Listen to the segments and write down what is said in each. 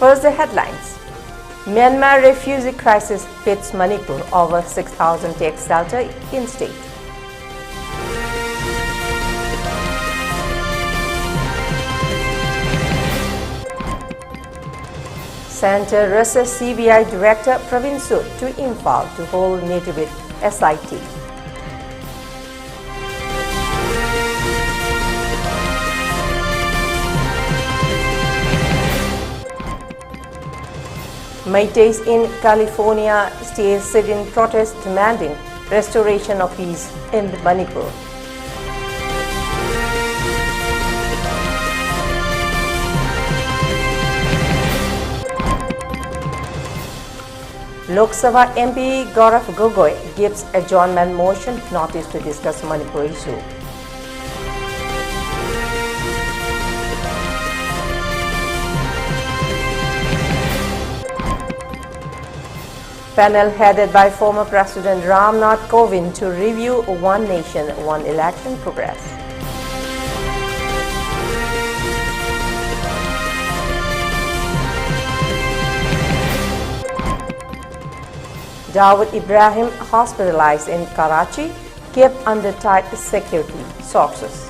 First, the headlines. Myanmar refugee crisis pits Manipur over 6,000 tax shelter in state. Center rushes CBI Director Pravin Sood to Imphal to hold meeting with SIT. Meiteis in California sit in protest demanding restoration of peace in Manipur. Lok Sabha MP Gaurav Gogoi gives adjournment motion notice to discuss Manipur issue. Panel headed by former President Ramnath Kovind to review One Nation, One Election progress. Dawood Ibrahim hospitalized in Karachi, kept under tight security, sources.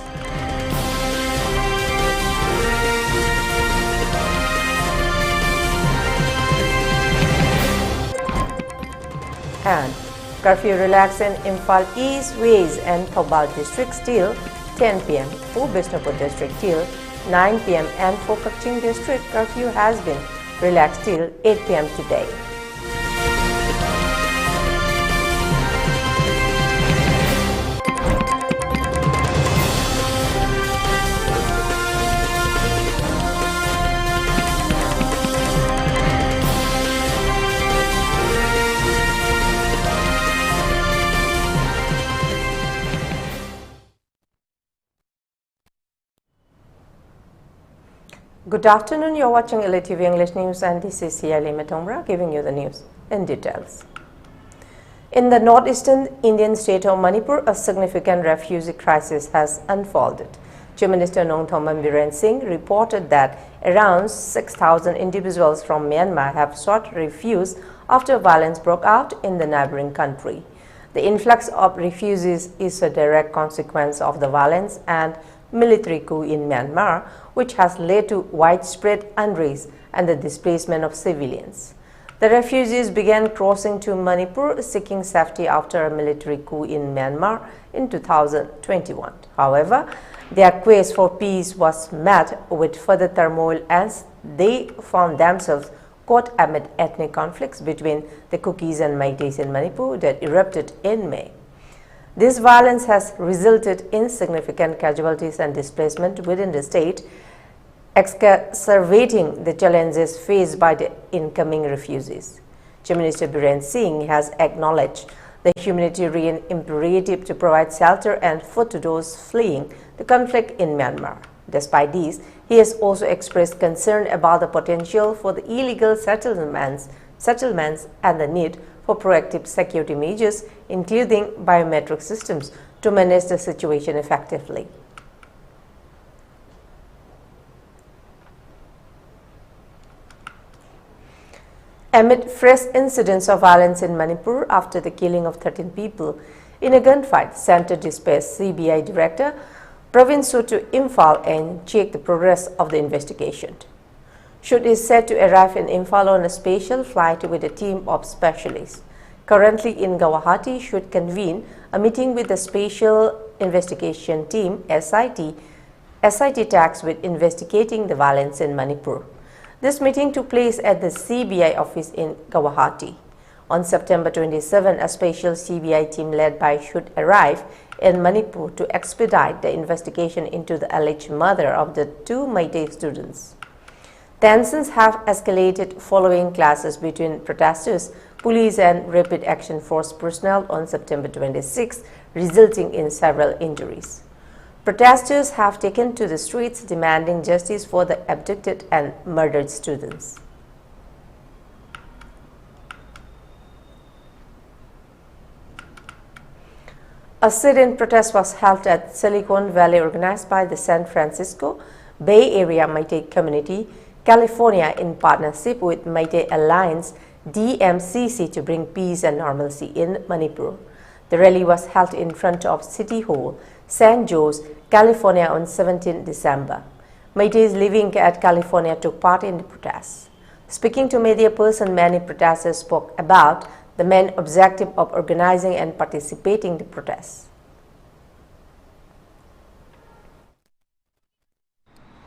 And curfew relaxed in Imphal East, Ways and Thoubal districts till 10 p.m. for Bishnupur district till 9 p.m. and for Kaching district curfew has been relaxed till 8 p.m. today. Good afternoon, you're watching ELITETV English News and this is Leima giving you the news in details. In the northeastern Indian state of Manipur, a significant refugee crisis has unfolded. Chief Minister Nongthombam Biren Singh reported that around 6,000 individuals from Myanmar have sought refuge after violence broke out in the neighboring country. The influx of refugees is a direct consequence of the violence and military coup in Myanmar, which has led to widespread unrest and the displacement of civilians. The refugees began crossing to Manipur seeking safety after a military coup in Myanmar in 2021. However, their quest for peace was met with further turmoil as they found themselves caught amid ethnic conflicts between the Kukis and Meiteis in Manipur that erupted in May. This violence has resulted in significant casualties and displacement within the state, exacerbating the challenges faced by the incoming refugees. Chief Minister Biren Singh has acknowledged the humanitarian imperative to provide shelter and food to those fleeing the conflict in Myanmar. Despite these, he has also expressed concern about the potential for the illegal settlements and the need for proactive security measures, including biometric systems, to manage the situation effectively. Amid fresh incidents of violence in Manipur after the killing of 13 people in a gunfight, Center dispatched CBI Director Pravin Sood to Imphal and check the progress of the investigation. Sood is set to arrive in Imphal on a special flight with a team of specialists. Currently in Guwahati, Sood convene a meeting with the Special Investigation Team SIT tasked with investigating the violence in Manipur. This meeting took place at the CBI office in Guwahati. On September 27, a special CBI team led by Sood arrived in Manipur to expedite the investigation into the alleged murder of the two Meitei students. Tensions have escalated following clashes between protesters, police and Rapid Action Force personnel on September 26, resulting in several injuries. Protesters have taken to the streets demanding justice for the abducted and murdered students. A sit-in protest was held at Silicon Valley organized by the San Francisco Bay Area Meitei community, California in partnership with Meitei Alliance DMCC to bring peace and normalcy in Manipur. The rally was held in front of City Hall, San Jose, California on 17 December. Meiteis living at California took part in the protests. Speaking to media person, many protesters spoke about the main objective of organizing and participating in the protests.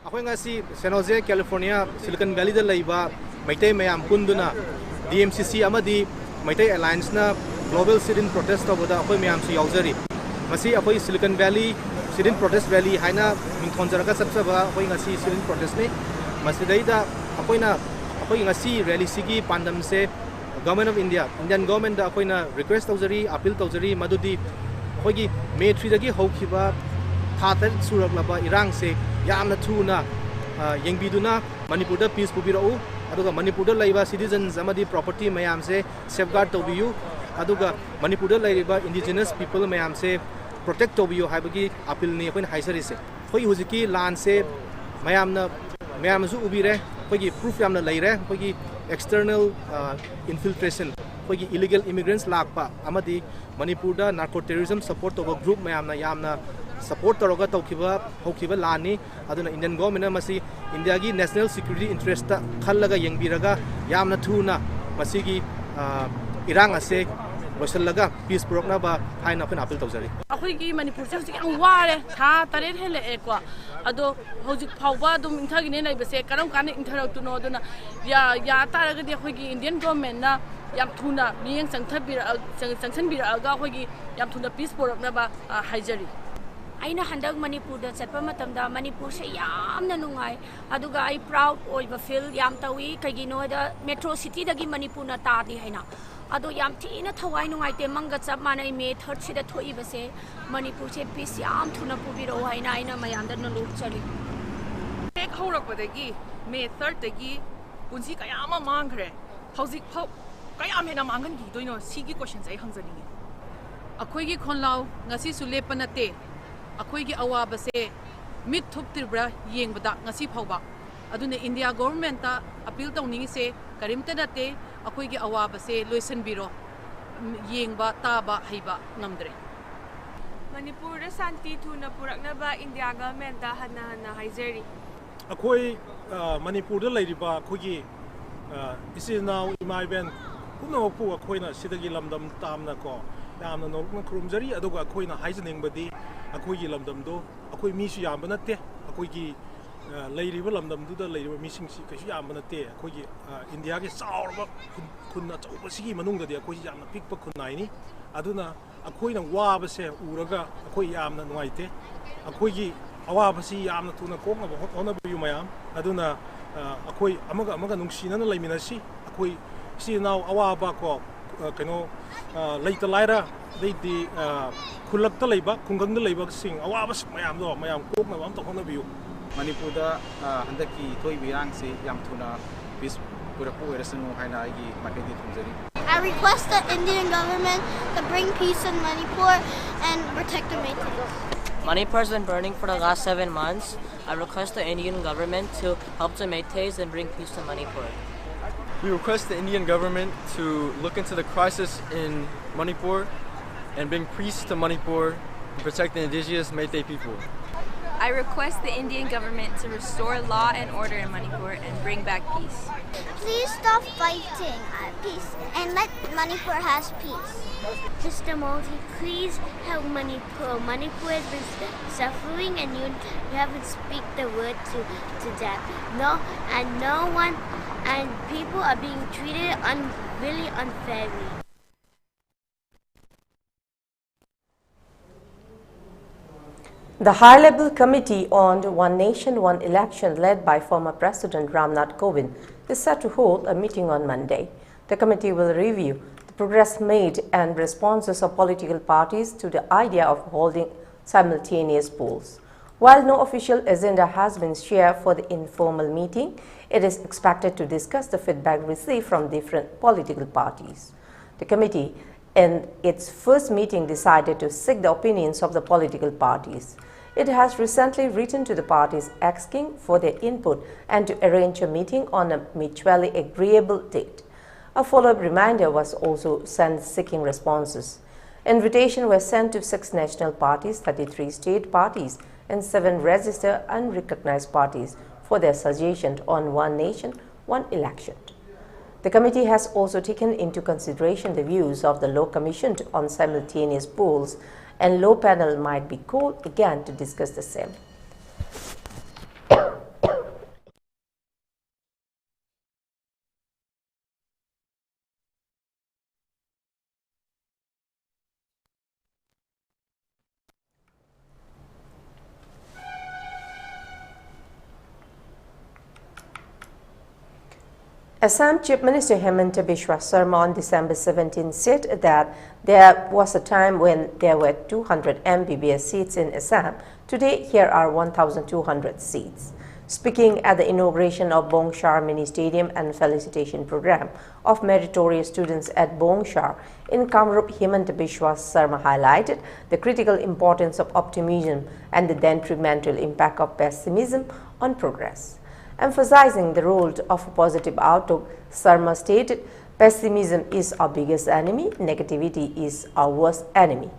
Ako nga si San Jose, California, Silicon Valley da Leima, Meitei mayam punduna DMCC amadi Meitei Alliance na global sit-in protest tawda ako mayam si yauzari. Masi ako Silicon Valley sit-in protest rally haina mingthonjaraga satsaba ako nga si sit-in protest ni masidaida ako nga si rally sigi pandam se Government of India, Indian government da ako na request tawzari, appeal tawzari madudi ako gi May 3 dagi hawkiba thatar suraglaba irang se yamna thuna yengbiduna Manipur da peace pubirau aduga Manipur da laiba citizens amadi property mayam se safeguard tawbiyu aduga Manipur da laiba indigenous people mayam se protect tawbiyu haibagi appeal ni akoin haisari se khoi hujiki land se mayam su ubire khoi proof yamna laire khoi external infiltration khoi illegal immigrants lakpa amadi Manipur da narco terrorism support of a group yamna support taroga haukiba lani aduna Indian government masi India gi national security interest ta khallaga yengbiraga yamna thuna masigi irang ase loisallaga peace prokna ba haina khona appeal tawjari akhoi gi Manipur se hojik ang ware tha taret hele ekwa ado hojik phawba dum inthagi ne lai base karam kan intharau tu no duna ya taraga di akhoi gi Indian government na yam thuna miyeng sanction bira aga akhoi gi yam thuna peace prokna ba haijari aina handag Manipur da chatpa matamda Manipur se yamna nungai aduga ai proud oiba feel yam tawi kagino da metro city dagi Manipur na tadi haina ado yam thina thawai nungai te manga chap manai May 3 sida thoi base Manipur se peace yam thuna pubiro haina aina mayanda na lok chali ek horak badagi May 3 dagi punsi kayama mangre hojik phau kayam hena mangan gi doino sigi questions ai hangjani akhoi gi khonlaw ngasi sule panate akhoi gi awaba se mit thup tirbra yengbada ngasi phawba aduna India government ta appeal tawningi se karimta date akhoi gi awaba se loisan biro yengba taba haiba ngamdre Manipur da santi thuna purakna ba India government ta hana haijari akhoi Manipur da lairiba akhoi gi isi now imai ben kuno pu akhoi na sidagi lamdam tamna ko yamna nokna krumjari aduga akhoi na haijaning badi akhoi gi lamdam do akhoi mi su yamba natte akhoi gi lairiba lamdam du da lairiba mi sing si kaisu yamba natte akhoi gi India ge saurba kunna chauba sigi manung da akhoi yamna pikpa kunai ni aduna akhoi na waba se uraga akhoi yamna nuaite akhoi gi awaba si yamna tuna kokna hona bu mayam aduna akhoi amaga nungsina na laimina si akhoi si now awaba ko kano laita laira di khulakta leiba khungangda leiba sing awabas mayam do mayam kokna bam to hona biu Manipur da handaki thoi birang se yam thuna peace purapu erasanu haina agi makedi thumjari I request the Indian government to bring peace in Manipur and protect the Meiteis. Manipur has been burning for the last 7 months. I request the Indian government to help the Meiteis and bring peace to Manipur. We request the Indian government to look into the crisis in Manipur and bring peace to Manipur and protect the indigenous Meitei people. I request the Indian government to restore law and order in Manipur and bring back peace. Please stop fighting peace and let Manipur has peace. Mr. Modi, please help Manipur. Manipur has been suffering and you haven't speak the word to that. No one and people are being treated really unfairly. The high-level committee on One Nation, One Election led by former President Ramnath Kovind is set to hold a meeting on Monday. The committee will review the progress made and responses of political parties to the idea of holding simultaneous polls. While no official agenda has been shared for the informal meeting, it is expected to discuss the feedback received from different political parties. The committee, in its first meeting, decided to seek the opinions of the political parties. It has recently written to the parties asking for their input and to arrange a meeting on a mutually agreeable date. A follow-up reminder was also sent seeking responses. Invitations were sent to 6 national parties, 33 state parties, and 7 registered unrecognized parties for their suggestion on one nation, one election. The committee has also taken into consideration the views of the Law Commission on simultaneous polls, and Law Panel might be called again to discuss the same. Assam Chief Minister Hemanta Biswa Sarma on December 17 said that there was a time when there were 200 MBBS seats in Assam. Today, here are 1,200 seats. Speaking at the inauguration of Bongshar Mini Stadium and Felicitation Program of meritorious students at Bongshar in Kamrup, Hemanta Biswa Sarma highlighted the critical importance of optimism and the detrimental impact of pessimism on progress. Emphasizing the role of a positive outlook, Sarma stated, "Pessimism is our biggest enemy, negativity is our worst enemy."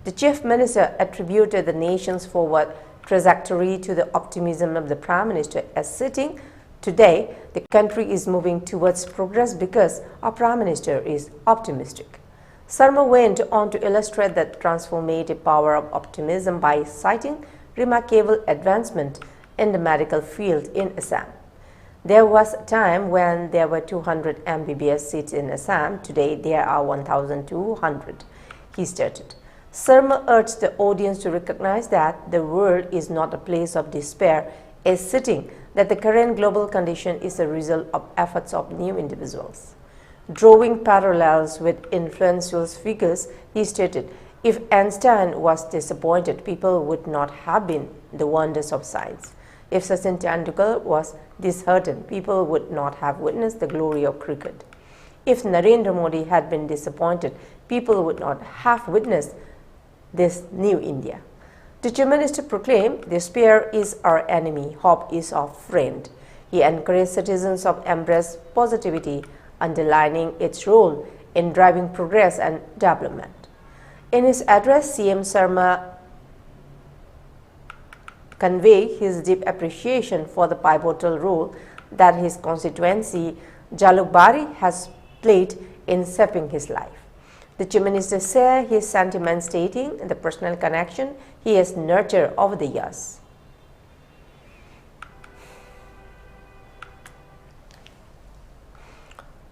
The Chief Minister attributed the nation's forward trajectory to the optimism of the Prime Minister as stating, "Today, the country is moving towards progress because our Prime Minister is optimistic." Sarma went on to illustrate the transformative power of optimism by citing remarkable advancement in the medical field in Assam. There was a time when there were 200 MBBS seats in Assam. Today, there are 1,200, he stated. Sarma urged the audience to recognize that the world is not a place of despair, stating that the current global condition is a result of efforts of new individuals. Drawing parallels with influential figures, he stated, "If Einstein was disappointed, people would not have been the wonders of science. If Sachin Tendulkar was disheartened, people would not have witnessed the glory of cricket. If Narendra Modi had been disappointed, people would not have witnessed this new India." The Chief Minister proclaimed, "Despair is our enemy, hope is our friend." He encouraged citizens to embrace positivity, underlining its role in driving progress and development. In his address, CM Sarma conveyed his deep appreciation for the pivotal role that his constituency, Jalukbari, has played in shaping his life. The Chief Minister shared his sentiments, stating the personal connection he has nurtured over the years.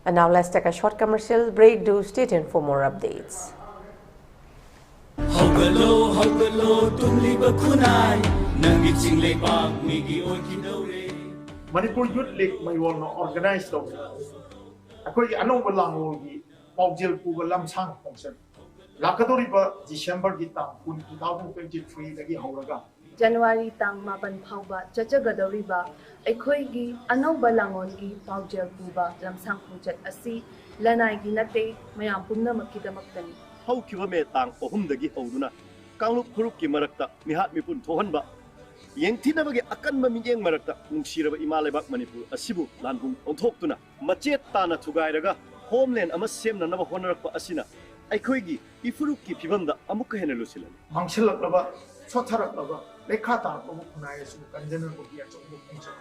And now let's take a short commercial break. Do stay tuned for more updates. Manipur Youth League may organize the Paujil Puga Lamsang function. Lakadoriba December Gitang 2023 Lagi Hauraga. January Tang Mapan Pauba, Jajagadoriba, Ekoigi, Anoba Langongi, Paujil Puba, Lamsang Punchet Asi, Lanai Ginate, Mayampuna Makitamakani. How Kiwame Tang, Ohum the Gihoduna, Kalup Kuruki Marakta, Mihat Mipun Tohanba. Yentina Akan Mamiyang Marakta, Munshira Imalebak Manipur, Asibu, Landum, Ontoptuna, Machet Tana Tugairaga. Homeland ama semna naba honarakpa asina aikoigi ifuruki pibamda amuka hena lusilan mangsilaklaba sotharaklaba lekha tabu khunai su kanjana bogia chokbu khuncha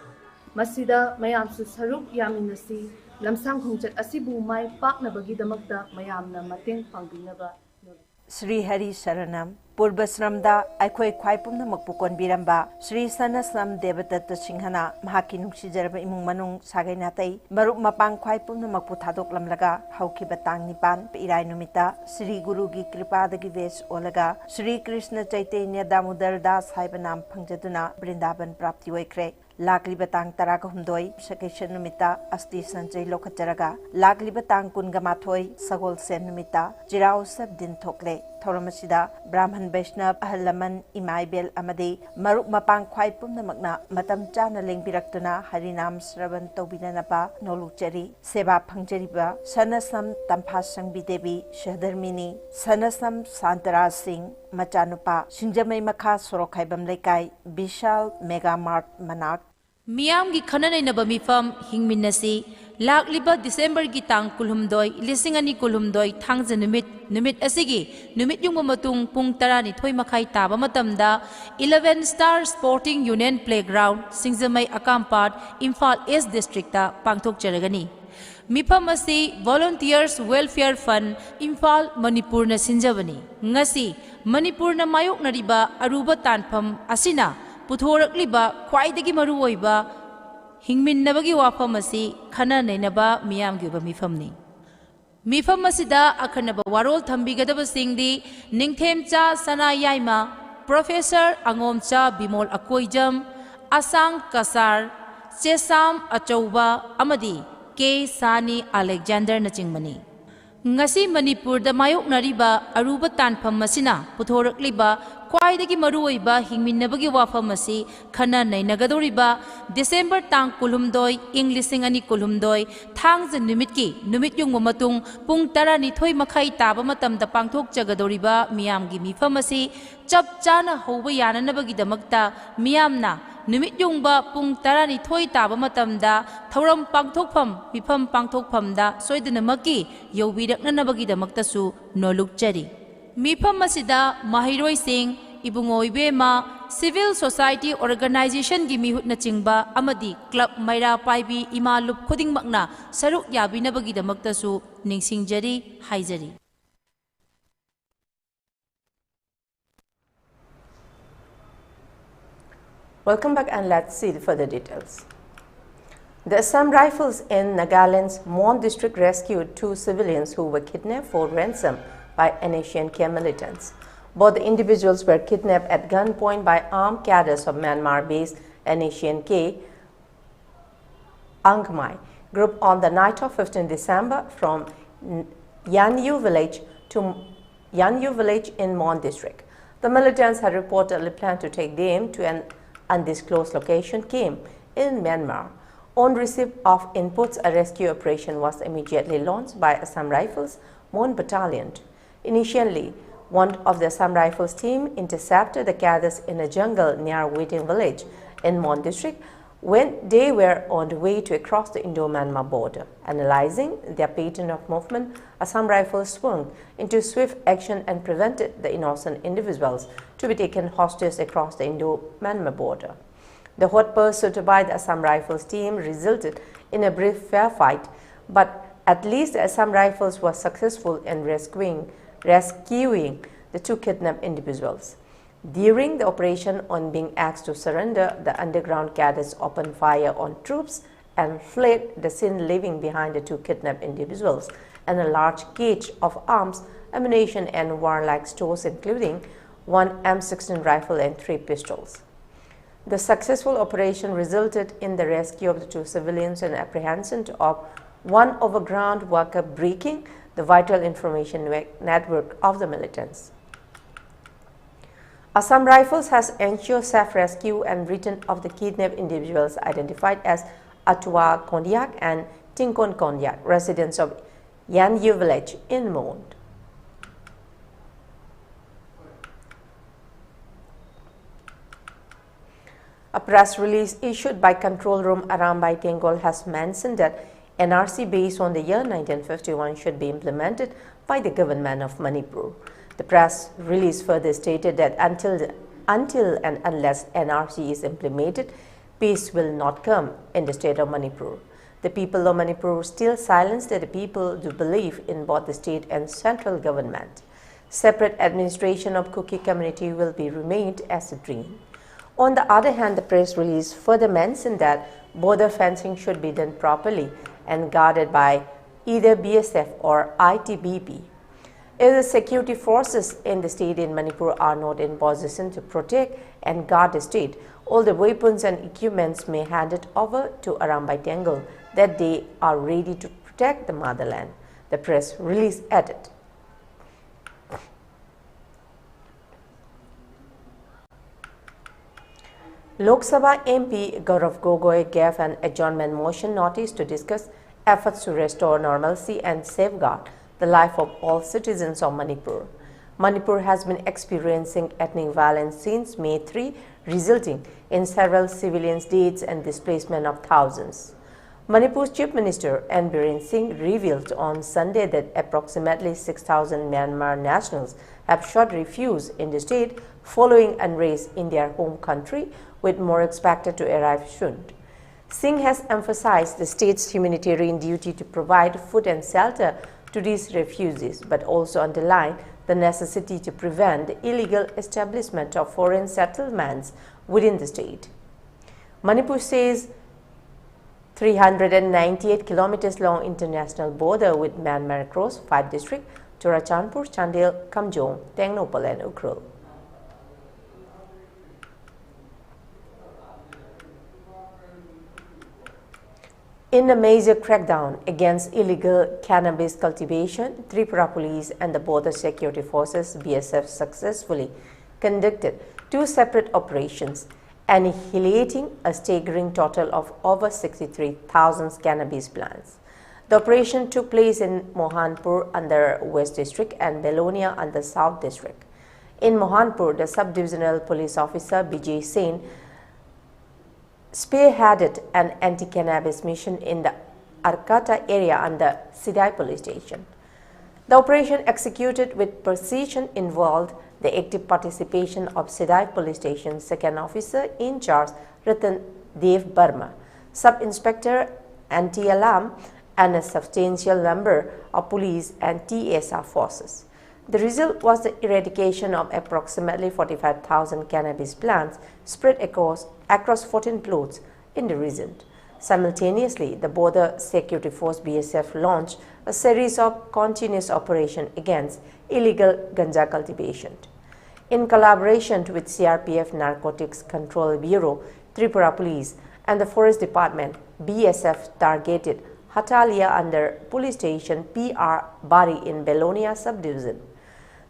masida mayamsu saruk yaminasi lamsang khongchat asibu mai paknabagi damakta mayamna mateng pangbinaba Sri Hari Saranam Purbasramda Aikoi Kwaipumna Makpukon Biramba Sri Sanasam Devadatta Singhana Mahaki Nuksijaraba Imung Manung Sagainatai Maruk Mapang Kwaipumna Makputadok Lamlaga Hauki Batang Nipan Irai Numita Sri Guru Gi Kripadagi Ves Olaga Sri Krishna Chaitanya Damodar Das Haibanam Pangjaduna Brindaban Prapti Waikre Lakli Batang Taraka Humdoi Shakeshan Numita Asti Sanjay Lokacharaga Lakli Batang Kungamathoi Sagol Sen Numita Jirao Sabdin Tokle Thoramasida Brahman Vaishnav Ahalaman Imaibel Amadi Maruk Mapang Kwai Pumnamakna Matam Chana Lingpiraktuna Harinam Sravan Tobinanapa Nolukchari Seba Phangjariba Sanasam Tampasang Bidevi Shahdarmini Sanasam Santara Singh Machanupa Singjamai Makha Sorokhaibam Lekai Vishal Mega Mart Manak Miam gi khananai na bamifam hingminnasi lakliba December gi tang kulhumdoi lisingani kulhumdoi thangja numit asigi numit yung matung pung 12 makhai taba matamda 11 Star Sporting Union Playground Singjamai Akampat Imphal East District ta pangthok jaragani mifam asi Volunteers Welfare Fund Imphal Manipur na sinjabani ngasi Manipur na mayok na riba aruba tanpham asina Puthorakliba khwaidagi maruoiba hingminnabagi wafam asi khana nainaba miyamgi ba mifamni mifam asida akhanaba warol thambigadaba singdi ningthemcha sana yaima Professor Angomcha Bimol Akoijam Asang Kasar Chesam Achouba amadi K Sani Alexander na chingmani ngasi Manipur da mayok nariba aruba tanpham masina puthorakliba Kwaidagi maruoiba hingminnabagi wafam asi khana nainagadoriba December tang kulumdoi Englishing ani kulumdoi thangja numit yung matung pung 12 makhai taba matamda pangthok jagadoriba miyamgi mifam asi chap chana hoba yananabagi damakta miyamna numit yung ba pung 12 taba matamda thoram pangthokpham mifam pangthokphamda soidanamaki yobiraknanabagi damakta su nolukchari Mifam masida mahiroi sing ibungoi bema civil society organization gi mihut na chingba amadi club maira paibi imalup khoding makna saruk yabi na bagi damakta su ningsingjari haijari Welcome back and let's see the further details. The Assam Rifles in Nagaland's Mon district rescued 2 civilians who were kidnapped for ransom by NHNK militants. Both the individuals were kidnapped at gunpoint by armed cadres of Myanmar-based NHNK Angmai group on the night of 15 December from Yanyu village in Mon district. The militants had reportedly planned to take them to an undisclosed location camp in Myanmar. On receipt of inputs, a rescue operation was immediately launched by Assam Rifles Mon Battalion. Initially, one of the Assam Rifles team intercepted the cadres in a jungle near Waiting village in Mon district when they were on the way to cross the Indo-Myanmar border. Analyzing their pattern of movement, Assam Rifles swung into swift action and prevented the innocent individuals to be taken hostage across the Indo-Myanmar border. The hot pursuit by the Assam Rifles team resulted in a brief fair fight, but at least the Assam Rifles was successful in rescuing the 2 kidnapped individuals. During the operation, on being asked to surrender, the underground cadets opened fire on troops and fled the scene, leaving behind the 2 kidnapped individuals and a large cache of arms, ammunition and warlike stores, including 1 M16 rifle and 3 pistols. The successful operation resulted in the rescue of the 2 civilians and apprehension of 1 overground worker, breaking the vital information network of the militants. Assam Rifles has ensured safe rescue and return of the kidnapped individuals identified as Atwa Kondiak and Tinkon Kondiak, residents of Yanyu village in Mon. A press release issued by Control Room Arambai Tengol has mentioned that NRC based on the year 1951 should be implemented by the government of Manipur. The press release further stated that until and unless NRC is implemented, peace will not come in the state of Manipur. The people of Manipur still silence that the people do believe in both the state and central government. Separate administration of Kuki community will be remained as a dream. On the other hand, the press release further mentioned that border fencing should be done properly and guarded by either BSF or ITBP. If the security forces in the state in Manipur are not in position to protect and guard the state, all the weapons and equipments may hand it over to Arambai Tengol that they are ready to protect the motherland, the press release added. Lok Sabha MP Gaurav Gogoi gave an adjournment motion notice to discuss efforts to restore normalcy and safeguard the life of all citizens of Manipur. Manipur has been experiencing ethnic violence since May 3, resulting in several civilian deaths and displacement of thousands. Manipur's Chief Minister N. Biren Singh revealed on Sunday that approximately 6,000 Myanmar nationals have sought refuge in the state following unrest in their home country, with more expected to arrive soon. Singh has emphasized the state's humanitarian duty to provide food and shelter to these refugees, but also underlined the necessity to prevent the illegal establishment of foreign settlements within the state. Manipur says 398 kilometers long international border with Myanmar across 5 districts: Churachandpur, Chandel, Kamjong, Tengnopal and Ukhrul. In a major crackdown against illegal cannabis cultivation, Tripura Police and the Border Security Forces (BSF) successfully conducted 2 separate operations, annihilating a staggering total of over 63,000 cannabis plants. The operation took place in Mohanpur under West District and Belonia under South District. In Mohanpur, the sub-divisional police officer Bijay Sen spearheaded an anti-cannabis mission in the Arkata area under Sidai police station. The operation, executed with precision, involved the active participation of Sidai police station's second officer in charge Ratan Dev Burma, sub-inspector anti-alarm, and a substantial number of police and TSR forces. The result was the eradication of approximately 45,000 cannabis plants spread across 14 plots in the region. Simultaneously, the Border Security Force (BSF) launched a series of continuous operations against illegal ganja cultivation. In collaboration with CRPF Narcotics Control Bureau, Tripura Police, and the Forest Department, BSF targeted Hatalia under Police Station PR Bari in Belonia subdivision.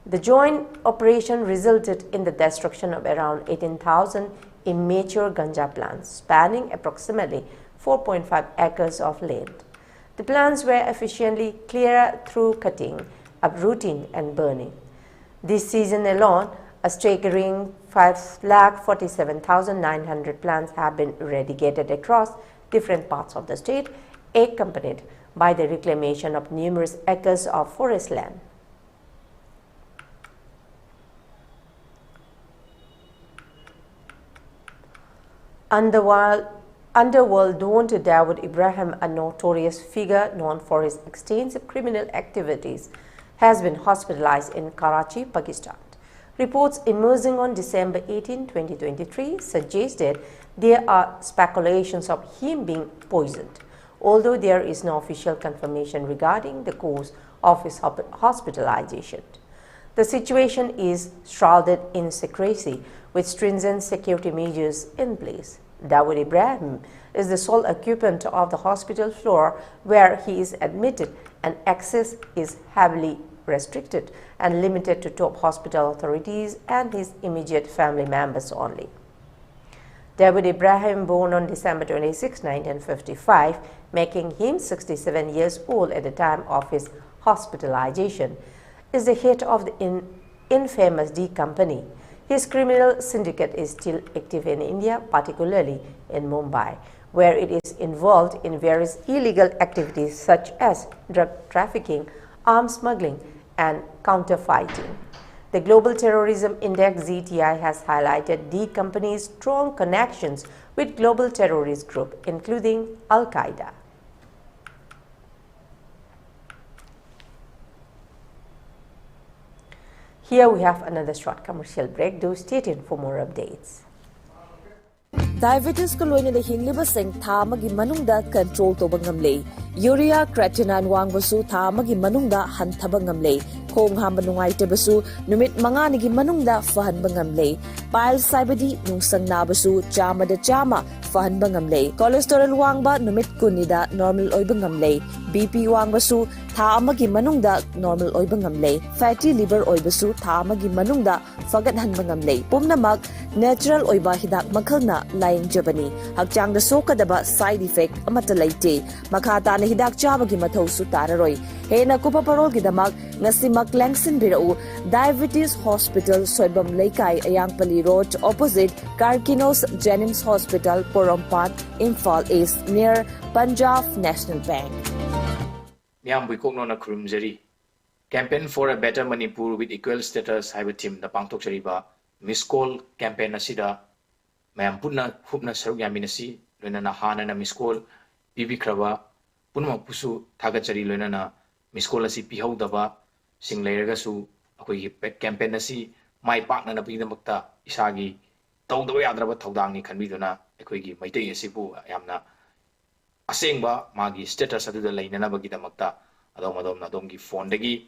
The joint operation resulted in the destruction of around 18,000 immature ganja plants, spanning approximately 4.5 acres of land. The plants were efficiently cleared through cutting, uprooting, and burning. This season alone, a staggering 547,900 plants have been eradicated across different parts of the state, accompanied by the reclamation of numerous acres of forest land. Underworld Don Dawood Ibrahim, a notorious figure known for his extensive criminal activities, has been hospitalized in Karachi, Pakistan. Reports emerging on December 18, 2023 suggested there are speculations of him being poisoned, although there is no official confirmation regarding the cause of his hospitalization. The situation is shrouded in secrecy, with stringent security measures in place. Dawood Ibrahim is the sole occupant of the hospital floor where he is admitted, and access is heavily restricted and limited to top hospital authorities and his immediate family members only. Dawood Ibrahim, born on December 26, 1955, making him 67 years old at the time of his hospitalization, is the head of the infamous D Company. His criminal syndicate is still active in India, particularly in Mumbai, where it is involved in various illegal activities such as drug trafficking, arms smuggling, and counterfeiting. The Global Terrorism Index (GTI) has highlighted D Company's strong connections with global terrorist groups, including Al-Qaeda. Here we have another short commercial break. Do stay tuned for more updates. Diabetes ko loina na hingliba sing tha magi manungda control to bangamle. Urea creatinine wangbasu tha magi manungda hanthaba ngamle. Khong hamba nungai te basu numit manga nigi manungda fahan bangamle. Bile saibadi nungsang na basu chama da chama fahan bangamle. Cholesterol wangba numit kunida normal oy bangamle. BP wangbasu tha amagi manungda normal oy bangamle. Fatty liver oy basu tha amagi manungda fagat han bangamle. Pumnamak natural oiba hidak makhalna laing jabani hakchang da sokadaba side effect amata laite makhata na hidak chabagi mathau su tararoi hena kupa parol gidamak ngasimak langsin birau diabetes hospital soibam leikai ayangpali road opposite Karkinos Jennings Hospital Porompat Imphal East near Punjab National Bank. Miam Bukong na Krumjeri. Campaign for a better Manipur with equal status hybrid team the Pangtok Chariba. Miss Call campaign Asida. Miam Puna Hupna Saruyaminasi, Lunana Hana na Miss Call, Bibi Krava, Punma Pusu, Tagachari Lunana, Miss Call Asi Piho Dava, Sing Leragasu, Akui campaign Asi, my partner na Pinamakta, Isagi, Togdo Yadraba Togdangi Kanbiduna, Equigi, Maite Sipu, Yamna. Asengba magi status adu da laina bagida makta adom adom na domgi phone dagi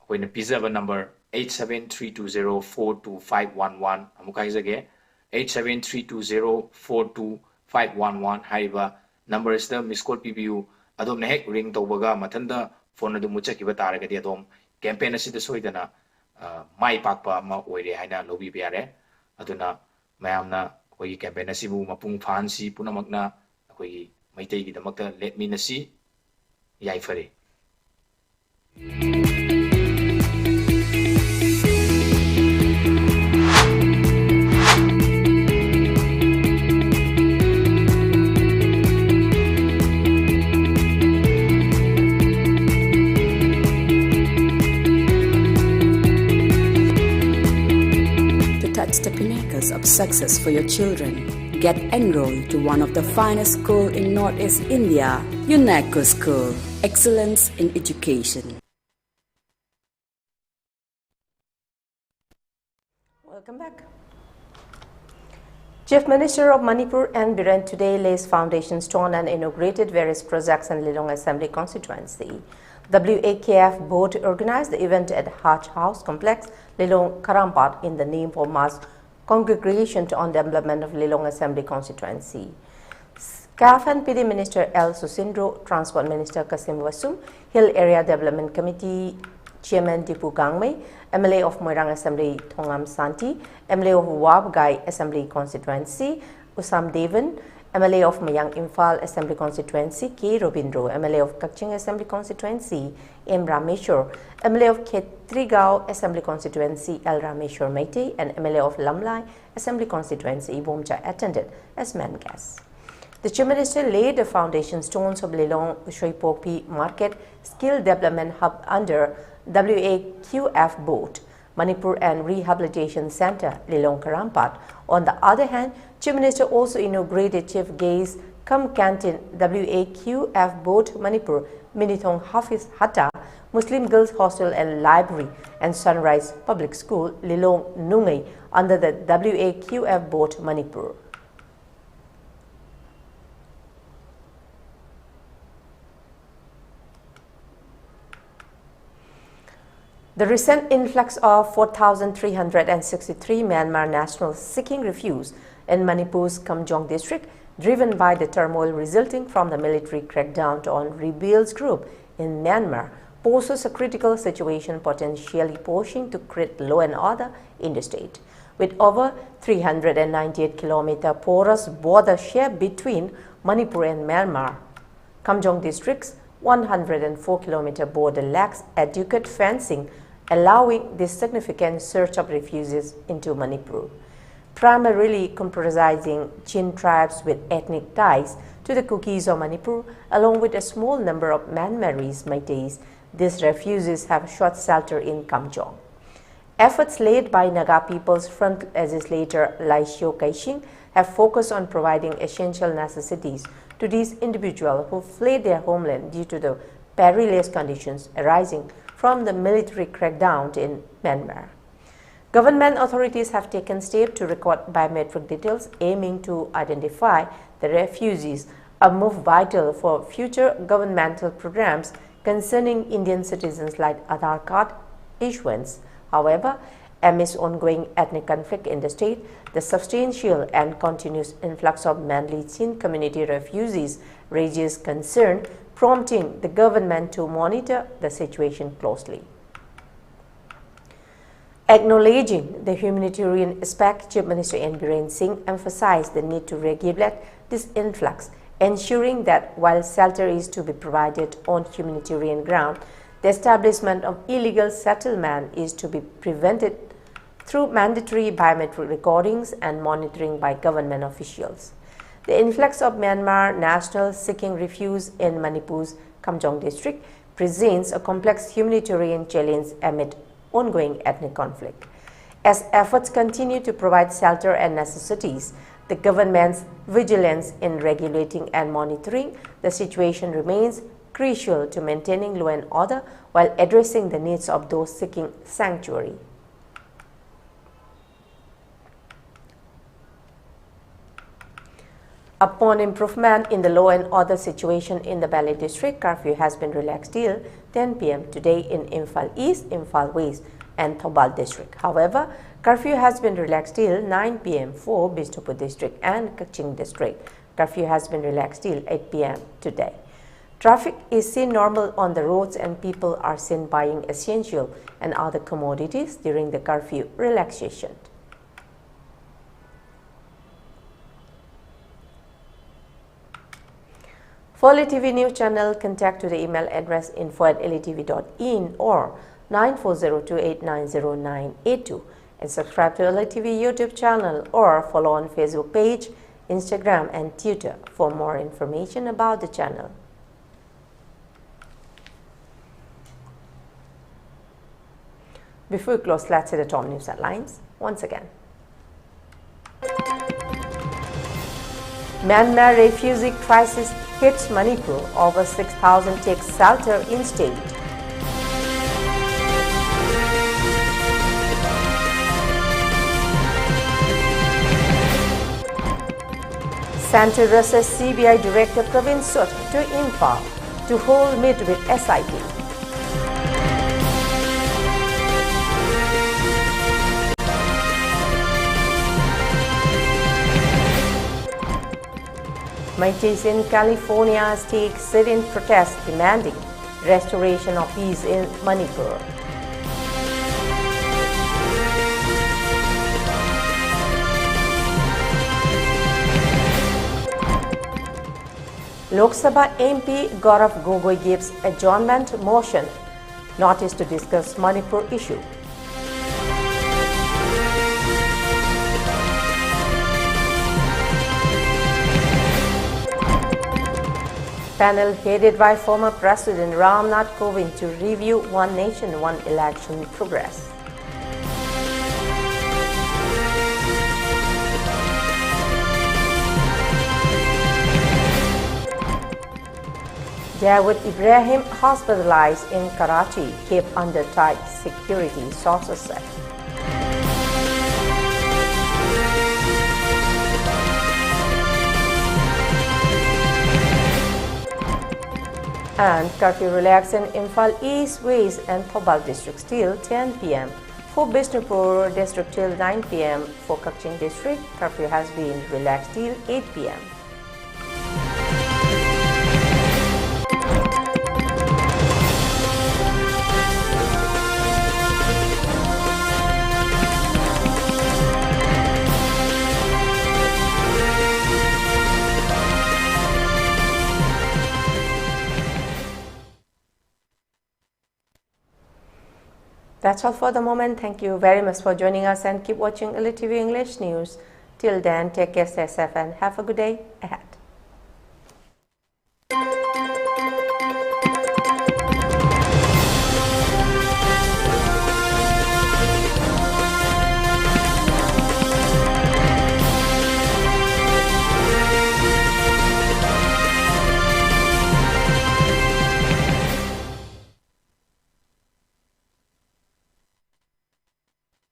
akoina pizaba number 8732042511 amukai jage 8732042511 haiba number is the miss call pbu adom na hek ring tobaga mathanda phone adu muchaki batara gadi adom campaign asida soidana mai pakpa ma oire haina lobi biare aduna mayamna koi campaign asibu mapung phansi punamakna koi Maitei Gidamakta let me see Yaifari. To touch the pinnacles of success for your children, get enrolled to one of the finest schools in Northeast India, UNESCO School. Excellence in education. Welcome back. Chief Minister of Manipur and Biren today lays foundation stone and inaugurated various projects in Lilong Assembly constituency. WAKF board organized the event at Hajj House Complex, Lilong Karampat, in the name of mass congregation on the development of Lilong Assembly constituency. CAF and PD Minister L. Susindro, Transport Minister Kasim Wasum, Hill Area Development Committee Chairman Dipu Gangmei, MLA of Moirang Assembly Thongam Santi, MLA of Wabgai Assembly constituency Usam Devan, MLA of Mayang Imphal Assembly constituency K. Robindro, MLA of Kakching Assembly constituency M. Rameshwar, MLA of Khetrigao Assembly constituency L. Rameshwar Meitei, and MLA of Lamlai Assembly constituency Bomcha attended as main guests. The Chief Minister laid the foundation stones of Lilong Ushoipopi Market Skill Development Hub under WAQF board, Manipur and Rehabilitation Center, Lilong Karampat. On the other hand, Chief Minister also inaugurated Chief Gaze Kam Canteen WAQF board, Manipur, Minithong Hafiz Hatta, Muslim Girls Hostel and Library, and Sunrise Public School, Lilong Nungai, under the WAQF board, Manipur. The recent influx of 4,363 Myanmar nationals seeking refuge in Manipur's Kamjong district, driven by the turmoil resulting from the military crackdown on rebels group in Myanmar, poses a critical situation potentially posing to create law and order in the state. With over 398-kilometer porous border shared between Manipur and Myanmar, Kamjong district's 104-kilometer border lacks adequate fencing, allowing the significant surge of refugees into Manipur. Primarily comprising Chin tribes with ethnic ties to the Kukis of Manipur, along with a small number of Myanmarese Meiteis, these refugees have sought shelter in Kamjong. Efforts led by Naga People's Front legislator Lai Shio Kaishing have focused on providing essential necessities to these individuals who fled their homeland due to the perilous conditions arising from the military crackdown in Myanmar. Government authorities have taken steps to record biometric details aiming to identify the refugees, a move vital for future governmental programs concerning Indian citizens like Aadhaar card issuance. However, amidst ongoing ethnic conflict in the state, the substantial and continuous influx of mainly Chin community refugees raises concern, prompting the government to monitor the situation closely. Acknowledging the humanitarian aspect, Chief Minister N. Biren Singh emphasized the need to regulate this influx, ensuring that while shelter is to be provided on humanitarian ground, the establishment of illegal settlement is to be prevented through mandatory biometric recordings and monitoring by government officials. The influx of Myanmar nationals seeking refuge in Manipur's Kamjong district presents a complex humanitarian challenge amid ongoing ethnic conflict. As efforts continue to provide shelter and necessities, the government's vigilance in regulating and monitoring the situation remains crucial to maintaining law and order while addressing the needs of those seeking sanctuary. Upon improvement in the law and order situation in the Valley district, curfew has been relaxed till 10 p.m. today in Imphal East, Imphal West and Thoubal district. However, curfew has been relaxed till 9 p.m. for Bishnupur district and Kaching district. Curfew has been relaxed till 8 p.m. today. Traffic is seen normal on the roads and people are seen buying essential and other commodities during the curfew relaxation. For ELITETV News Channel, contact to the email address info@elitv.in or 9402890982 and subscribe to ELITETV YouTube channel or follow on Facebook page, Instagram and Twitter for more information about the channel. Before we close, let's see the top news headlines once again. Myanmar refugee crisis hits Manipur, over 6,000 take shelter in state. Center rushes CBI Director Pravin Sut to Imphal to hold meet with SIT. Métis in California stake sit-in protest demanding restoration of peace in Manipur. Lok Sabha MP Gaurav Gogoi gives adjournment motion notice to discuss Manipur issue. Panel headed by former President Ram Nath Kovind to review One Nation, One Election progress. Dawood Ibrahim hospitalized in Karachi, kept under tight security, sources said. And curfew relaxed in Imphal East, West and Thoubal districts till 10 p.m. For Bishnupur district till 9 p.m. For Kaching district, curfew has been relaxed till 8 p.m. That's all for the moment. Thank you very much for joining us and keep watching ELITETV English News. Till then, take care, stay safe and have a good day ahead.